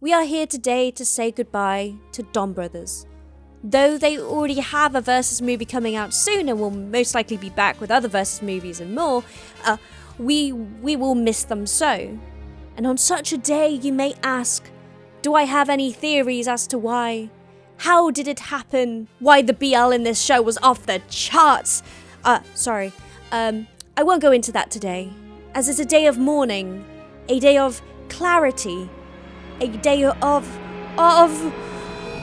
We are here today to say goodbye to Donbrothers. Though they already have a Versus movie coming out soon and will most likely be back with other Versus movies and more, we will miss them so. And on such a day, you may ask, do I have any theories as to why? How did it happen? Why the BL in this show was off the charts? Sorry. I won't go into that today, as it's a day of mourning, a day of clarity, a day of...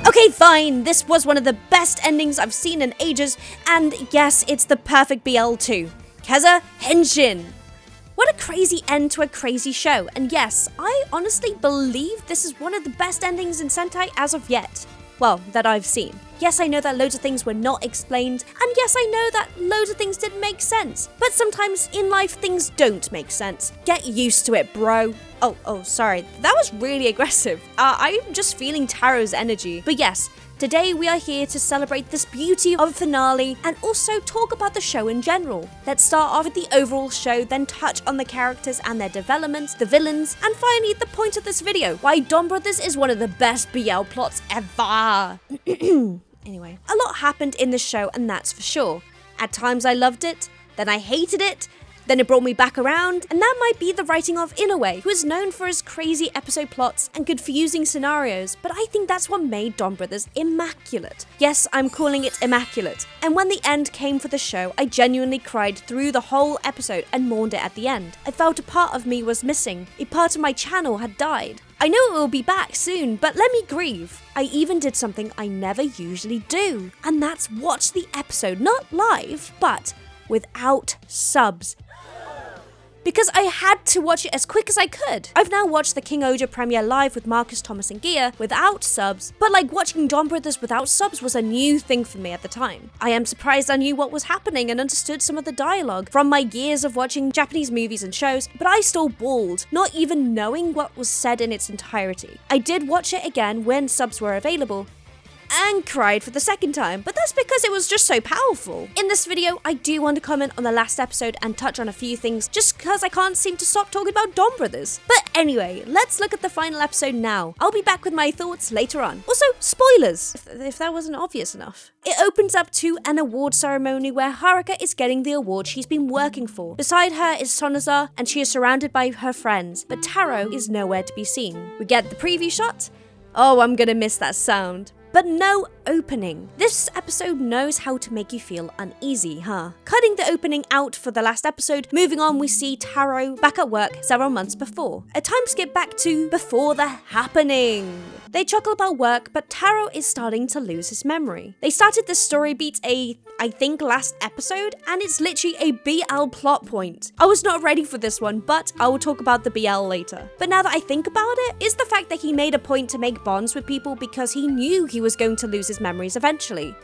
Okay, fine, this was one of the best endings I've seen in ages, and yes, it's the perfect BL too. KEZZA HENSHIN. What a crazy end to a crazy show, and yes, I honestly believe this is one of the best endings in Sentai as of yet. Well, that I've seen. Yes, I know that loads of things were not explained, and yes, I know that loads of things didn't make sense. But sometimes in life, things don't make sense. Get used to it, bro. Oh, sorry. That was really aggressive. I'm just feeling Taro's energy. But yes, today we are here to celebrate this beauty of a finale and also talk about the show in general. Let's start off with the overall show, then touch on the characters and their developments, the villains, and finally the point of this video, why Donbrothers is one of the best BL plots ever. Anyway, a lot happened in this show and that's for sure. At times I loved it, then I hated it, then it brought me back around, and that might be the writing of Inoue, who is known for his crazy episode plots and confusing scenarios, but I think that's what made Donbrothers immaculate. Yes, I'm calling it immaculate. And when the end came for the show, I genuinely cried through the whole episode and mourned it at the end. I felt a part of me was missing. A part of my channel had died. I know it will be back soon, but let me grieve. I even did something I never usually do, and that's watch the episode, not live, but without subs. Because I had to watch it as quick as I could. I've now watched the King Oja premiere live with Marcus, Thomas and Gia without subs, but like watching Donbrothers without subs was a new thing for me at the time. I am surprised I knew what was happening and understood some of the dialogue from my years of watching Japanese movies and shows, but I still bawled, not even knowing what was said in its entirety. I did watch it again when subs were available, and cried for the second time, but that's because it was just so powerful. In this video, I do want to comment on the last episode and touch on a few things just because I can't seem to stop talking about Donbrothers. But anyway, let's look at the final episode now. I'll be back with my thoughts later on. Also, spoilers, if that wasn't obvious enough. It opens up to an award ceremony where Haruka is getting the award she's been working for. Beside her is Sonoza, and she is surrounded by her friends, but Taro is nowhere to be seen. We get the preview shot. Oh, I'm gonna miss that sound. But no opening. This episode knows how to make you feel uneasy, huh? Cutting the opening out for the last episode, moving on we see Taro back at work several months before. A time skip back to before the happening. They chuckle about work, but Taro is starting to lose his memory. They started this story beat I think last episode, and it's literally a BL plot point. I was not ready for this one, but I will talk about the BL later. But now that I think about it, is the fact that he made a point to make bonds with people because he knew he was going to lose his memories eventually.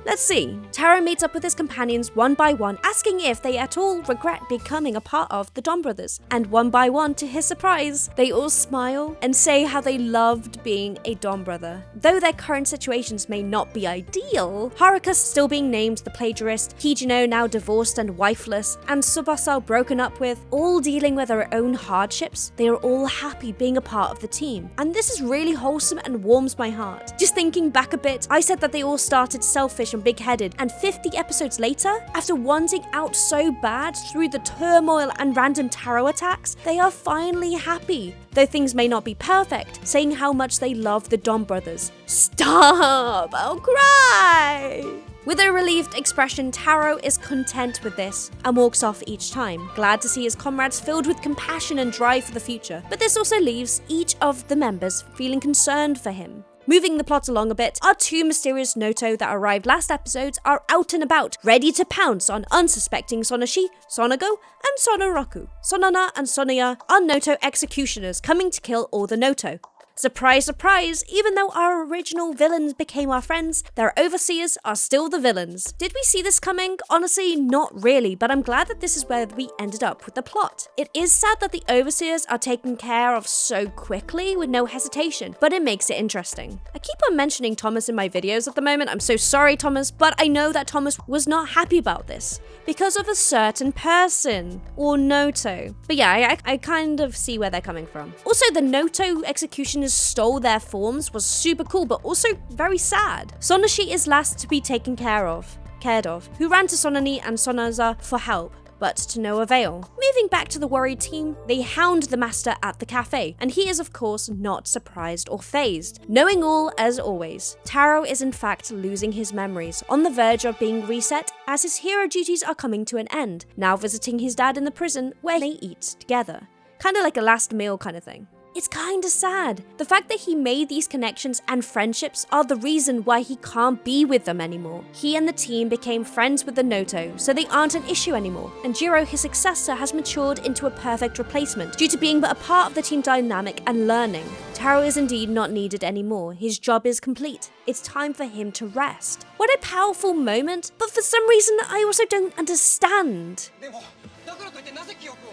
Let's see. Taro meets up with his companions one by one, asking if they at all regret becoming a part of the Donbrothers. And one by one, to his surprise, they all smile and say how they loved being a Donbrother. Though their current situations may not be ideal, Haruka still being named the plagiarist, Hijino now divorced and wifeless, and Tsubasa broken up with, all dealing with their own hardships, they are all happy being a part of the team. And this is really wholesome and warms my heart. Just thinking back a bit, I said that they all started selfish and big-headed, and 50 episodes later, after wanting out so bad through the turmoil and random Taro attacks, they are finally happy. Though things may not be perfect, saying how much they love the Donbrothers. Stop! I'll cry! With a relieved expression, Taro is content with this and walks off each time, glad to see his comrades filled with compassion and drive for the future. But this also leaves each of the members feeling concerned for him. Moving the plot along a bit, our two mysterious Noto that arrived last episodes are out and about, ready to pounce on unsuspecting Sonoshi, Sonago, and Sonoroku. Sonana and Sonoya are Noto executioners coming to kill all the Noto. Surprise, surprise, even though our original villains became our friends, their overseers are still the villains. Did we see this coming? Honestly, not really, but I'm glad that this is where we ended up with the plot. It is sad that the overseers are taken care of so quickly with no hesitation, but it makes it interesting. I keep on mentioning Thomas in my videos at the moment. I'm so sorry, Thomas, but I know that Thomas was not happy about this because of a certain person, or Noto. But yeah, I kind of see where they're coming from. Also, the Noto executioners characters stole their forms was super cool, but also very sad. Sonoshi is last to be taken cared of, who ran to Sonani and Sonaza for help, but to no avail. Moving back to the worried team, they hound the master at the cafe, and he is of course not surprised or fazed. Knowing all as always, Taro is in fact losing his memories, on the verge of being reset as his hero duties are coming to an end, now visiting his dad in the prison where they eat together. Kinda like a last meal kind of thing. It's kinda sad. The fact that he made these connections and friendships are the reason why he can't be with them anymore. He and the team became friends with the Noto, so they aren't an issue anymore. And Jiro, his successor, has matured into a perfect replacement due to being but a part of the team dynamic and learning. Taro is indeed not needed anymore. His job is complete. It's time for him to rest. What a powerful moment, but for some reason I also don't understand.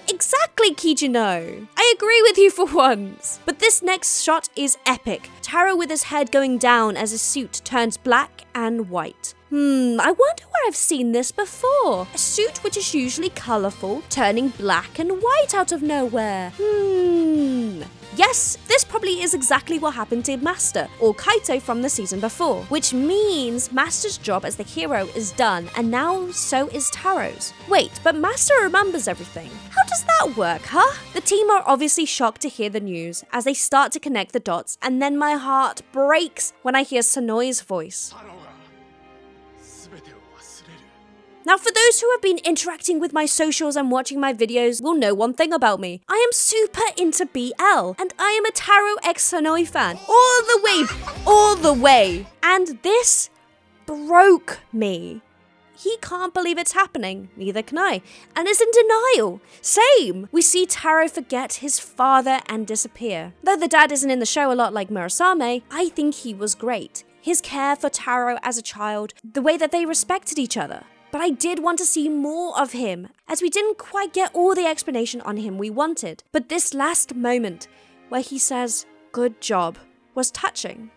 Exactly, Kijino. I agree with you for once. But this next shot is epic. Taro with his head going down as his suit turns black and white. I wonder where I've seen this before. A suit which is usually colourful, turning black and white out of nowhere. Yes, this probably is exactly what happened to Master, or Kaito from the season before, which means Master's job as the hero is done, and now so is Taro's. Wait, but Master remembers everything. How does that work, huh? The team are obviously shocked to hear the news, as they start to connect the dots, and then my heart breaks when I hear Sanoi's voice. Now, for those who have been interacting with my socials and watching my videos will know one thing about me. I am super into BL, and I am a Taro x Sanoi fan. All the way. And this broke me. He can't believe it's happening, neither can I, and is in denial. Same! We see Taro forget his father and disappear. Though the dad isn't in the show a lot like Murasame, I think he was great. His care for Taro as a child, the way that they respected each other. But I did want to see more of him, as we didn't quite get all the explanation on him we wanted. But this last moment, where he says, "Good job," was touching.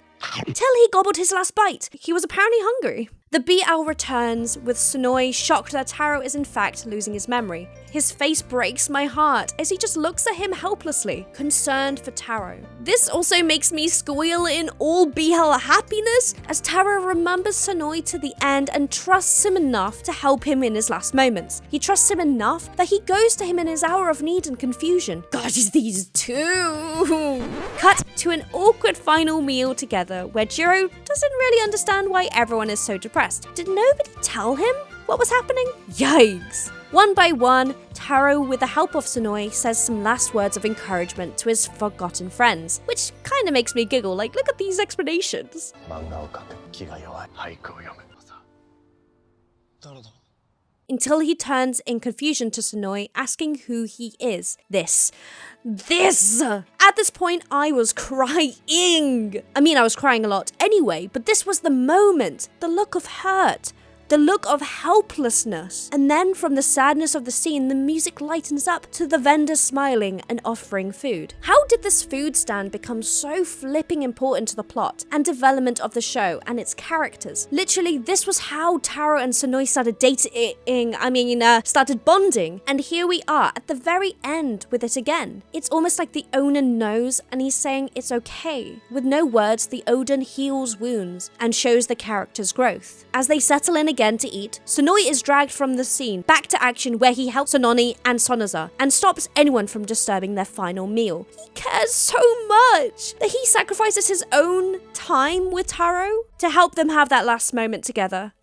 Till he gobbled his last bite. He was apparently hungry. The BL returns, with Sanoi shocked that Taro is in fact losing his memory. His face breaks my heart as he just looks at him helplessly, concerned for Taro. This also makes me squeal in all BL happiness, as Taro remembers Sanoi to the end and trusts him enough to help him in his last moments. He trusts him enough that he goes to him in his hour of need and confusion. God, is these two! Cut to an awkward final meal together, where Jiro doesn't really understand why everyone is so depressed. Did nobody tell him what was happening? Yikes! One by one, Taro, with the help of Sanoi, says some last words of encouragement to his forgotten friends, which kinda makes me giggle, like, look at these explanations. Until he turns in confusion to Sanoi, asking who he is. This! At this point, I was crying! I mean, I was crying a lot anyway, but this was the moment. The look of hurt. The look of helplessness. And then from the sadness of the scene, the music lightens up to the vendor smiling and offering food. How did this food stand become so flipping important to the plot and development of the show and its characters? Literally, this was how Taro and Sanoi started started bonding. And here we are at the very end with it again. It's almost like the owner knows and he's saying it's okay. With no words, the Odin heals wounds and shows the character's growth. As they settle in again to eat, Sanoi is dragged from the scene back to action, where he helps Sononi and Sonaza and stops anyone from disturbing their final meal. He cares so much that he sacrifices his own time with Taro to help them have that last moment together.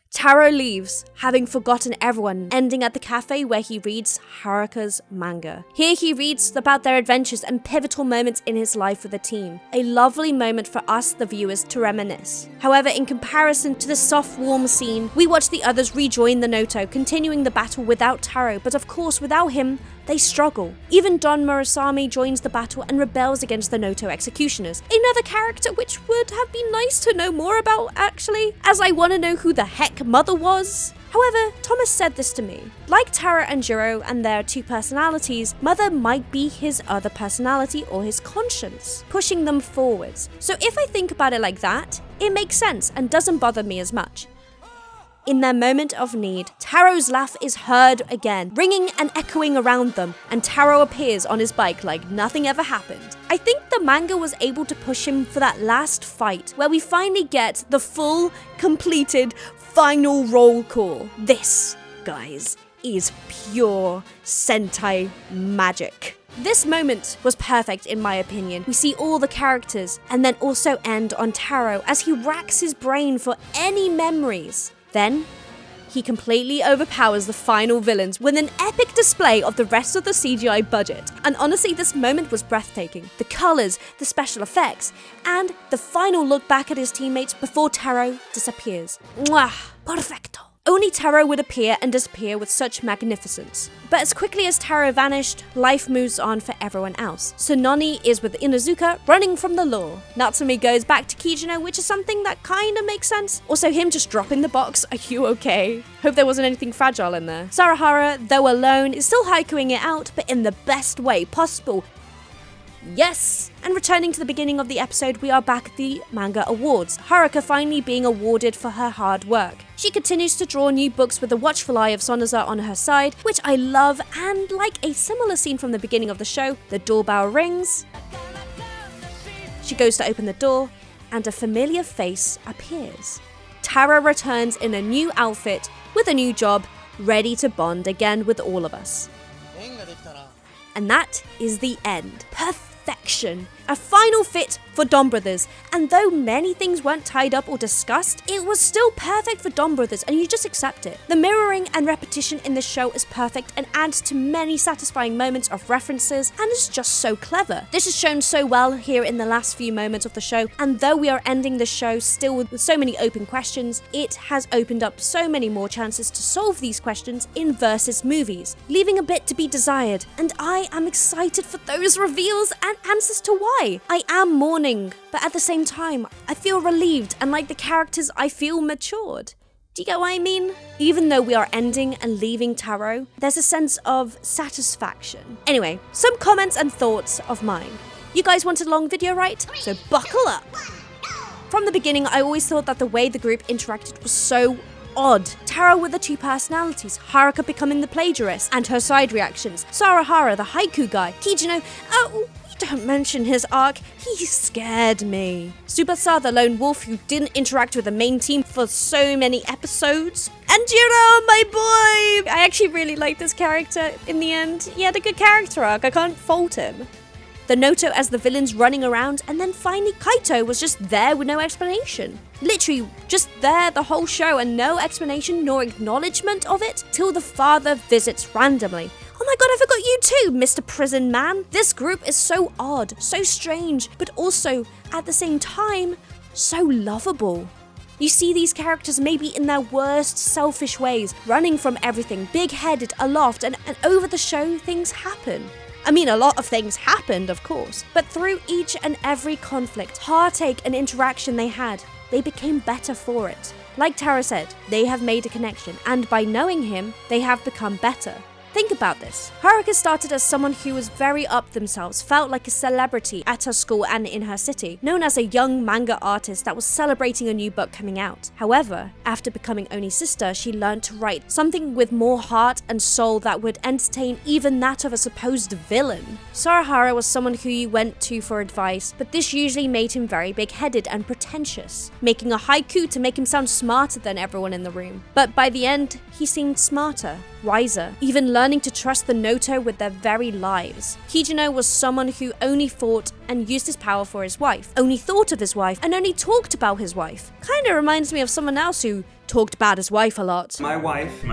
Taro leaves, having forgotten everyone, ending at the cafe where he reads Haruka's manga. Here he reads about their adventures and pivotal moments in his life with the team. A lovely moment for us, the viewers, to reminisce. However, in comparison to the soft, warm scene, we watch the others rejoin the Noto, continuing the battle without Taro, but of course without him, they struggle. Even Don Murasame joins the battle and rebels against the Noto executioners. Another character which would have been nice to know more about, actually, as I want to know who the heck Mother was. However, Thomas said this to me. Like Taro and Jiro and their two personalities, Mother might be his other personality or his conscience, pushing them forwards. So if I think about it like that, it makes sense and doesn't bother me as much. In their moment of need, Taro's laugh is heard again, ringing and echoing around them, and Taro appears on his bike like nothing ever happened. I think the manga was able to push him for that last fight, where we finally get the full, completed, final roll call. This, guys, is pure Sentai magic. This moment was perfect in my opinion. We see all the characters and then also end on Taro as he racks his brain for any memories. Then, he completely overpowers the final villains with an epic display of the rest of the CGI budget. And honestly, this moment was breathtaking. The colors, the special effects, and the final look back at his teammates before Taro disappears. Mwah! Perfecto! Only Taro would appear and disappear with such magnificence. But as quickly as Taro vanished, life moves on for everyone else. So Noni is with Inuzuka, running from the law. Natsumi goes back to Kijino, which is something that kinda makes sense. Also him just dropping the box, are you okay? Hope there wasn't anything fragile in there. Sarahara, though alone, is still haikuing it out, but in the best way possible. Yes! And returning to the beginning of the episode, we are back at the manga awards, Haruka finally being awarded for her hard work. She continues to draw new books with the watchful eye of Sonoza on her side, which I love, and like a similar scene from the beginning of the show, the doorbell rings. She goes to open the door, and a familiar face appears. Tara returns in a new outfit, with a new job, ready to bond again with all of us. And that is the end. Perfection. A final fit for Donbrothers, and though many things weren't tied up or discussed, it was still perfect for Donbrothers and you just accept it. The mirroring and repetition in this show is perfect and adds to many satisfying moments of references and is just so clever. This is shown so well here in the last few moments of the show, and though we are ending the show still with so many open questions, it has opened up so many more chances to solve these questions in versus movies, leaving a bit to be desired, and I am excited for those reveals and answers to why. I am mourning, but at the same time, I feel relieved and like the characters I feel matured. Do you get what I mean? Even though we are ending and leaving Taro, there's a sense of satisfaction. Anyway, some comments and thoughts of mine. You guys wanted a long video, right? So buckle up. From the beginning, I always thought that the way the group interacted was so odd. Taro with the two personalities, Haruka becoming the plagiarist and her side reactions, Sarahara the haiku guy, Kijino, don't mention his arc, he scared me. Tsubasa the lone wolf who didn't interact with the main team for so many episodes. And Jiro, my boy! I actually really like this character in the end. He had a good character arc, I can't fault him. The Noto as the villains running around, and then finally Kaito was just there with no explanation. Literally just there the whole show and no explanation nor acknowledgement of it till the father visits randomly. Oh my god, I forgot you too, Mr. Prison Man. This group is so odd, so strange, but also, at the same time, so lovable. You see these characters maybe in their worst selfish ways, running from everything, big-headed, aloft, and over the show, things happen. I mean, a lot of things happened, of course, but through each and every conflict, heartache, and interaction they had, they became better for it. Like Tara said, they have made a connection, and by knowing him, they have become better. Think about this. Haruka started as someone who was very up themselves, felt like a celebrity at her school and in her city, known as a young manga artist that was celebrating a new book coming out. However, after becoming Oni's sister, she learned to write something with more heart and soul that would entertain even that of a supposed villain. Sarahara was someone who you went to for advice, but this usually made him very big-headed and pretentious, making a haiku to make him sound smarter than everyone in the room. But by the end, he seemed smarter, wiser, even learning to trust the Noto with their very lives. Kijino was someone who only fought and used his power for his wife, only thought of his wife, and only talked about his wife. Kinda reminds me of someone else who talked about his wife a lot. My wife.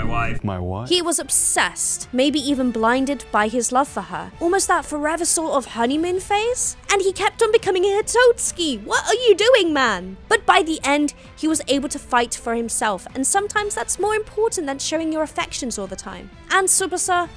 He was obsessed, maybe even blinded by his love for her. Almost that forever sort of honeymoon phase. And he kept on becoming a Hitotsuki. What are you doing, man? But by the end, he was able to fight for himself, and sometimes that's more important than showing your affections all the time. And Tsubasa,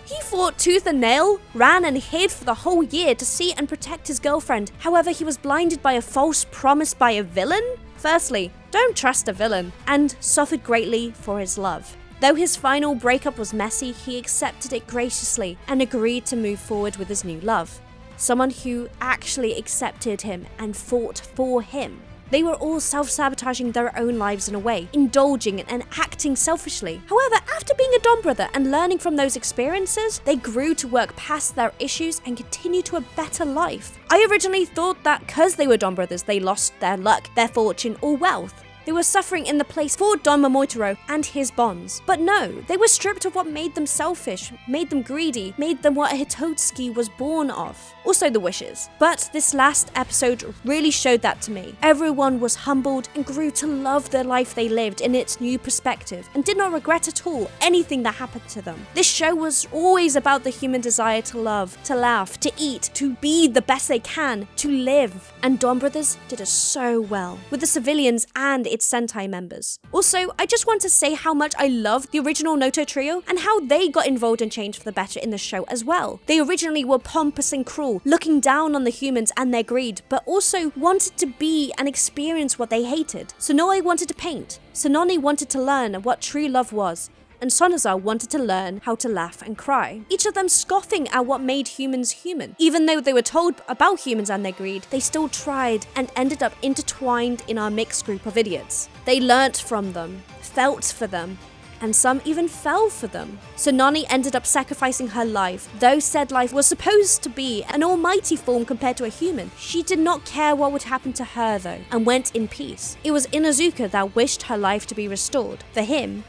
he fought tooth and nail, ran and hid for the whole year to see and protect his girlfriend. However, he was blinded by a false promise by a villain? Firstly, don't trust a villain, and suffered greatly for his love. Though his final breakup was messy, he accepted it graciously and agreed to move forward with his new love. Someone who actually accepted him and fought for him. They were all self-sabotaging their own lives in a way, indulging and acting selfishly. However, after being a Donbrother and learning from those experiences, they grew to work past their issues and continue to a better life. I originally thought that because they were Donbrothers, they lost their luck, their fortune, or wealth. They were suffering in the place for Don Momotaro and his bonds. But no, they were stripped of what made them selfish, made them greedy, made them what a Hitotsuki was born of. Also the wishes. But this last episode really showed that to me. Everyone was humbled and grew to love the life they lived in its new perspective and did not regret at all anything that happened to them. This show was always about the human desire to love, to laugh, to eat, to be the best they can, to live. And Donbrothers did it so well, with the civilians and its Sentai members. Also, I just want to say how much I love the original Noto trio and how they got involved and changed for the better in the show as well. They originally were pompous and cruel, looking down on the humans and their greed, but also wanted to be and experience what they hated. Sonoi wanted to paint, Sononi wanted to learn what true love was, and Sonoza wanted to learn how to laugh and cry. Each of them scoffing at what made humans human. Even though they were told about humans and their greed, they still tried and ended up intertwined in our mixed group of idiots. They learnt from them, felt for them, and some even fell for them. Sononi ended up sacrificing her life, though said life was supposed to be an almighty form compared to a human. She did not care what would happen to her though, and went in peace. It was Inuzuka that wished her life to be restored. For him,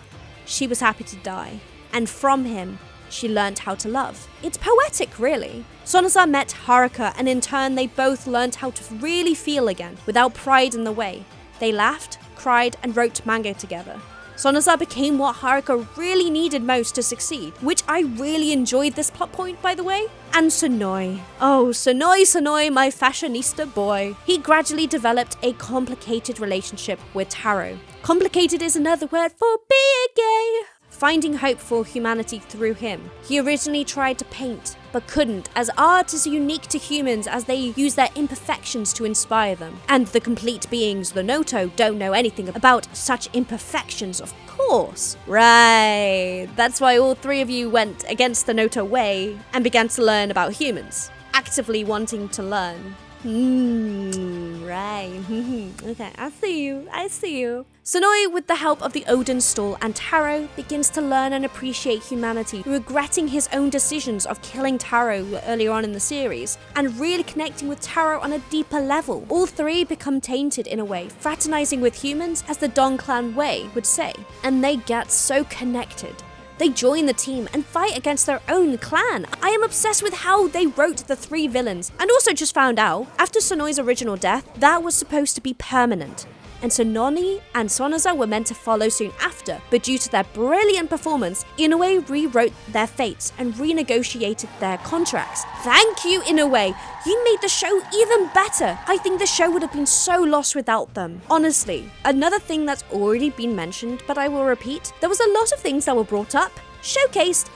she was happy to die, and from him, she learned how to love. It's poetic, really. Sonoza met Haruka, and in turn, they both learned how to really feel again, without pride in the way. They laughed, cried, and wrote manga together. Sonoza became what Haruka really needed most to succeed, which I really enjoyed this plot point, by the way. And Sonoi. Oh, Sonoi, my fashionista boy. He gradually developed a complicated relationship with Taro. Complicated is another word for being gay. Finding hope for humanity through him. He originally tried to paint, but couldn't, as art is unique to humans as they use their imperfections to inspire them. And the complete beings, the Noto, don't know anything about such imperfections, of course. Right, that's why all three of you went against the Noto way and began to learn about humans, actively wanting to learn. Right. Okay, I see you. Sonoi, with the help of the Odin Stall and Taro, begins to learn and appreciate humanity, regretting his own decisions of killing Taro earlier on in the series, and really connecting with Taro on a deeper level. All three become tainted in a way, fraternizing with humans as the Don Clan way would say, and they get so connected. They join the team and fight against their own clan. I am obsessed with how they wrote the three villains, and also just found out, after Sonoi's original death, that was supposed to be permanent. And Sononi and Sonoza were meant to follow soon after, but due to their brilliant performance, Inoue rewrote their fates and renegotiated their contracts. Thank you, Inoue! You made the show even better! I think the show would have been so lost without them. Honestly. Another thing that's already been mentioned, but I will repeat, there was a lot of things that were brought up, showcased,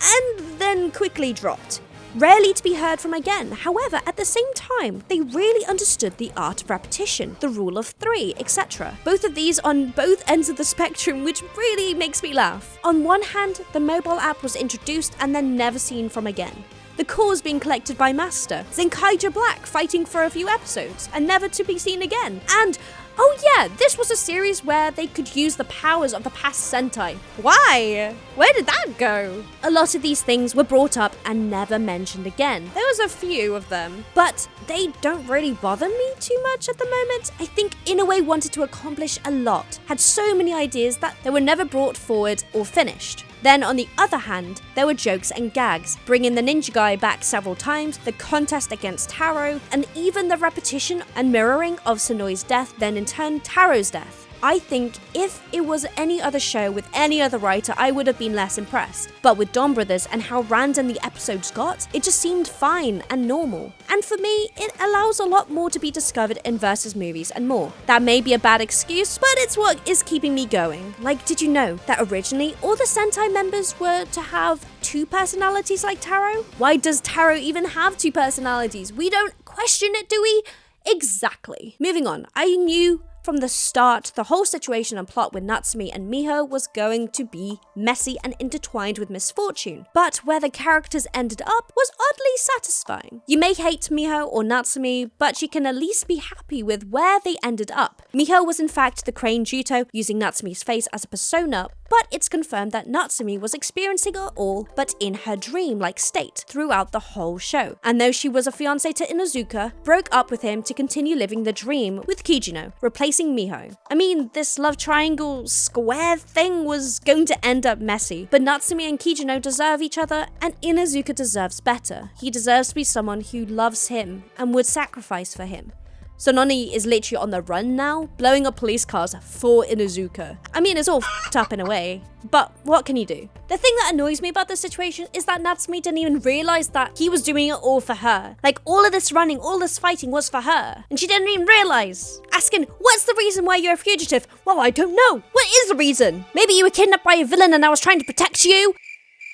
and then quickly dropped. Rarely to be heard from again. However, at the same time, they really understood the art of repetition, the rule of three, etc. Both of these on both ends of the spectrum, which really makes me laugh. On one hand, the mobile app was introduced and then never seen from again. The cores being collected by Master, Zenkaija Black fighting for a few episodes, and never to be seen again. And oh yeah, this was a series where they could use the powers of the past Sentai. Why? Where did that go? A lot of these things were brought up and never mentioned again. There was a few of them, but they don't really bother me too much at the moment. I think Inoue wanted to accomplish a lot, had so many ideas that they were never brought forward or finished. Then on the other hand, there were jokes and gags, bringing the ninja guy back several times, the contest against Taro, and even the repetition and mirroring of Sonoi's death, then in turn Taro's death. I think if it was any other show with any other writer, I would have been less impressed. But with Donbrothers and how random the episodes got, it just seemed fine and normal. And for me, it allows a lot more to be discovered in Versus movies and more. That may be a bad excuse, but it's what is keeping me going. Like, did you know that originally all the Sentai members were to have two personalities like Taro? Why does Taro even have two personalities? We don't question it, do we? Exactly. Moving on, I knew from the start, the whole situation and plot with Natsumi and Miho was going to be messy and intertwined with misfortune. But where the characters ended up was oddly satisfying. You may hate Miho or Natsumi, but you can at least be happy with where they ended up. Miho was in fact the Crane Juto, using Natsumi's face as a persona, but it's confirmed that Natsumi was experiencing it all, but in her dream-like state throughout the whole show. And though she was a fiancé to Inuzuka, broke up with him to continue living the dream with Kijino, replacing Miho. I mean, this love triangle square thing was going to end up messy, but Natsumi and Kijino deserve each other, and Inuzuka deserves better. He deserves to be someone who loves him and would sacrifice for him. So Noni is literally on the run now, blowing up police cars for Inuzuka. I mean, it's all f***ed up in a way, but what can you do? The thing that annoys me about this situation is that Natsumi didn't even realize that he was doing it all for her. Like, all of this running, all this fighting was for her, and she didn't even realize. Asking, what's the reason why you're a fugitive? Well, I don't know. What is the reason? Maybe you were kidnapped by a villain and I was trying to protect you?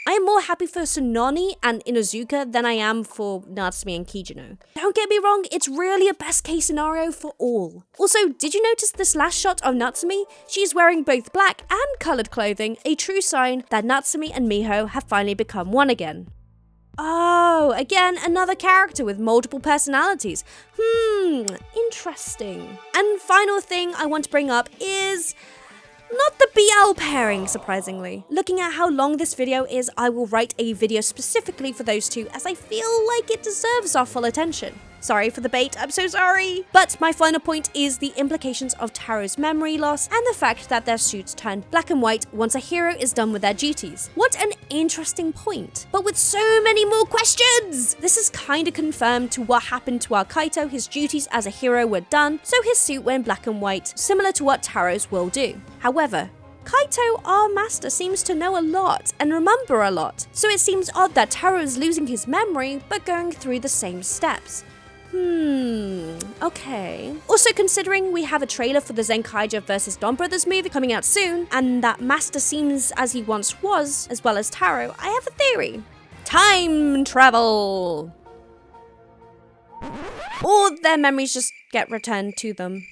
I am more happy for Tsunoni and Inuzuka than I am for Natsumi and Kijino. Don't get me wrong, it's really a best case scenario for all. Also, did you notice this last shot of Natsumi? She's wearing both black and coloured clothing, a true sign that Natsumi and Miho have finally become one again. Oh, again, another character with multiple personalities. Interesting. And final thing I want to bring up is not the BL pairing, surprisingly. Looking at how long this video is, I will write a video specifically for those two, as I feel like it deserves our full attention. Sorry for the bait, I'm so sorry. But my final point is the implications of Taro's memory loss and the fact that their suits turn black and white once a hero is done with their duties. What an interesting point, but with so many more questions! This is kinda confirmed to what happened to our Kaito. His duties as a hero were done, so his suit went black and white, similar to what Taro's will do. However, Kaito, our master, seems to know a lot and remember a lot, so it seems odd that Taro is losing his memory but going through the same steps. Okay. Also, considering we have a trailer for the Zenkaija vs Donbrothers movie coming out soon, and that Master seems as he once was, as well as Taro, I have a theory. Time travel! Or their memories just get returned to them.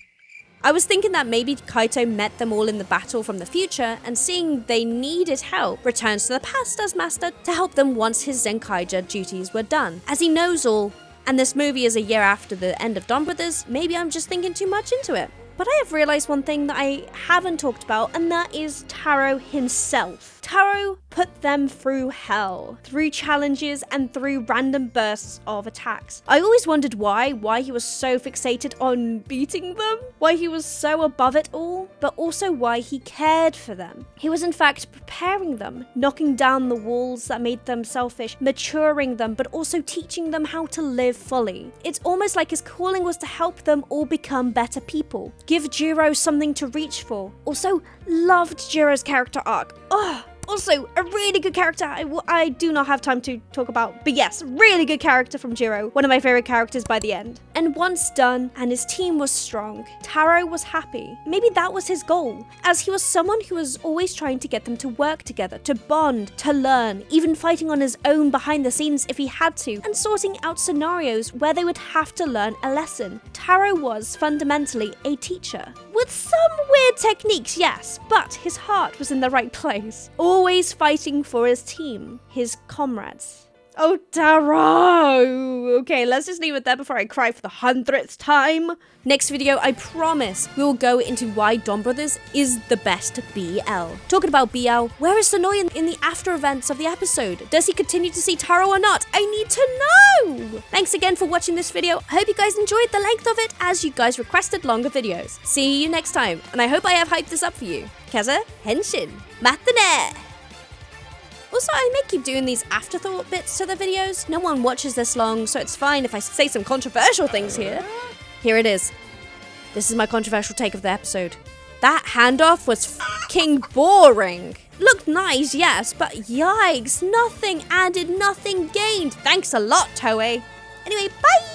I was thinking that maybe Kaito met them all in the battle from the future, and seeing they needed help, returns to the past as Master to help them once his Zenkaija duties were done. As he knows all, and this movie is a year after the end of Donbrothers, maybe I'm just thinking too much into it. But I have realized one thing that I haven't talked about, and that is Taro himself. Taro put them through hell, through challenges and through random bursts of attacks. I always wondered why he was so fixated on beating them, why he was so above it all, but also why he cared for them. He was in fact preparing them, knocking down the walls that made them selfish, maturing them, but also teaching them how to live fully. It's almost like his calling was to help them all become better people. Give Jiro something to reach for. Also, loved Jiro's character arc. Also, a really good character I do not have time to talk about, but yes, really good character from Jiro, one of my favorite characters by the end. And once done, and his team was strong, Taro was happy. Maybe that was his goal, as he was someone who was always trying to get them to work together, to bond, to learn, even fighting on his own behind the scenes if he had to, and sorting out scenarios where they would have to learn a lesson. Taro was fundamentally a teacher. With some weird techniques, yes, but his heart was in the right place. Always fighting for his team, his comrades. Oh, Taro! Okay, let's just leave it there before I cry for the 100th time. Next video, I promise, we will go into why Donbrothers is the best BL. Talking about BL, where is Sonoya in the after events of the episode? Does he continue to see Taro or not? I need to know! Thanks again for watching this video. I hope you guys enjoyed the length of it, as you guys requested longer videos. See you next time, and I hope I have hyped this up for you. KEZZA HENSHIN. Matane! Also, I may keep doing these afterthought bits to the videos. No one watches this long, so it's fine if I say some controversial things here. Here it is. This is my controversial take of the episode. That handoff was fucking boring. Looked nice, yes, but yikes, nothing added, nothing gained. Thanks a lot, Toei. Anyway, bye!